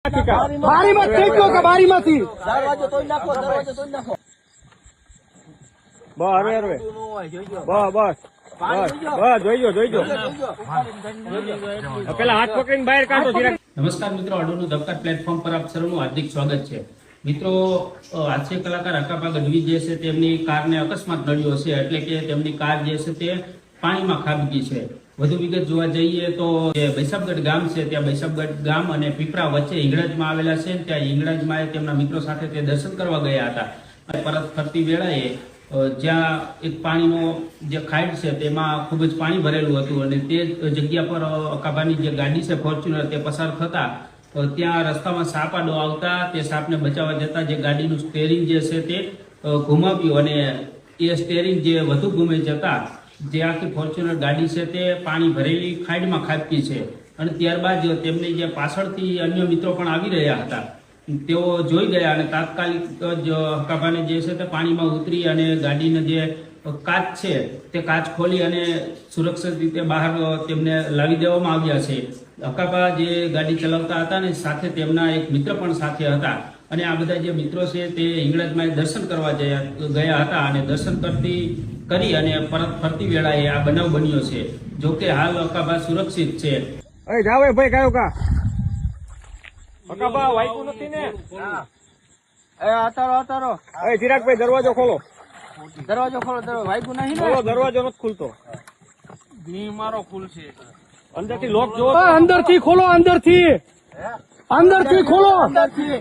બારીમાં ફેંક્યો કે બારીમાંથી દરવાજો તોડી નાખો, દરવાજો તોડી નાખો. બસ હરવે બસ જોઈ ગયો પેલા હાથ પકડીને બહાર કાઢો. નમસ્કાર મિત્રો, અડોનું દબકાર પ્લેટફોર્મ પર આપ સૌનું હાર્દિક સ્વાગત છે. મિત્રો, હાસ્ય કલાકાર અકાબા ગઢવી જે છે તેમની કારને અકસ્માત નડ્યો છે, એટલે કે તેમની કાર જે છે તે પાણીમાં ખાબકી છે. વધુ વિગત જોવા જઈએ તો જે બૈસાબગઢ ગામ છે, ત્યાં બૈસાબગઢ ગામ અને પીપળા વચ્ચે હિંગળાજમાં આવેલા છે. ત્યાં હિંગળાજમાં તેમના મિત્રો સાથે તે દર્શન કરવા ગયા હતા. પરત ફરતી વેળાએ જ્યાં એક પાણીનો જે ખાઈડ છે તેમાં ખૂબ જ પાણી ભરેલું હતું અને તે જગ્યા પર અકાબાની જે ગાડી છે ફોર્ચ્યુનર તે પસાર થતા ત્યાં રસ્તામાં સાપ આડો આવતા તે સાપને બચાવવા જતા જે ગાડીનું સ્ટેરિંગ જે છે તે ઘુમાવ્યું અને એ સ્ટેરિંગ જે વધુ ઘૂમી જતા જે આખી ફોર્ચ્યુનર ગાડી છે તે પાણી ભરેલી ખાઈડમાં ખાબકી છે. અને ત્યારબાદ તેમની જે પાછળથી અન્ય મિત્રો પણ આવી રહ્યા હતા, તેઓ જોઈ ગયા અને તાત્કાલિક જ અકાબાને જે છે તે પાણીમાં ઉતરી અને ગાડીનો જે કાચ છે તે કાચ ખોલી અને સુરક્ષિત રીતે બહાર તેમને લાવી દેવામાં આવ્યા છે. અકાબા જે ગાડી ચલાવતા હતા ને સાથે તેમના એક મિત્ર પણ સાથે હતા અને આ બધા જે મિત્રો છે તે હિંગળાજમાં દર્શન કરવા ગયા હતા અને દર્શન કરી અને પરત ફરતી વેળાએ આ બનાવ બન્યો છે. જોકે હાલ અકાબા સુરક્ષિત છે. જાવે ભાઈ કયો કા અકાબા વાઈકું નથી ને? અતારો. ચિરાગભાઈ દરવાજો ખોલો. દરવાજો ખોલો, વાગ્યું નહીં ને? દરવાજો નથી ખુલતો. મારો ખુલશે. અંદરથી લોક જો. અંદરથી ખોલો, અંદરથી ખોલો. અંદરથી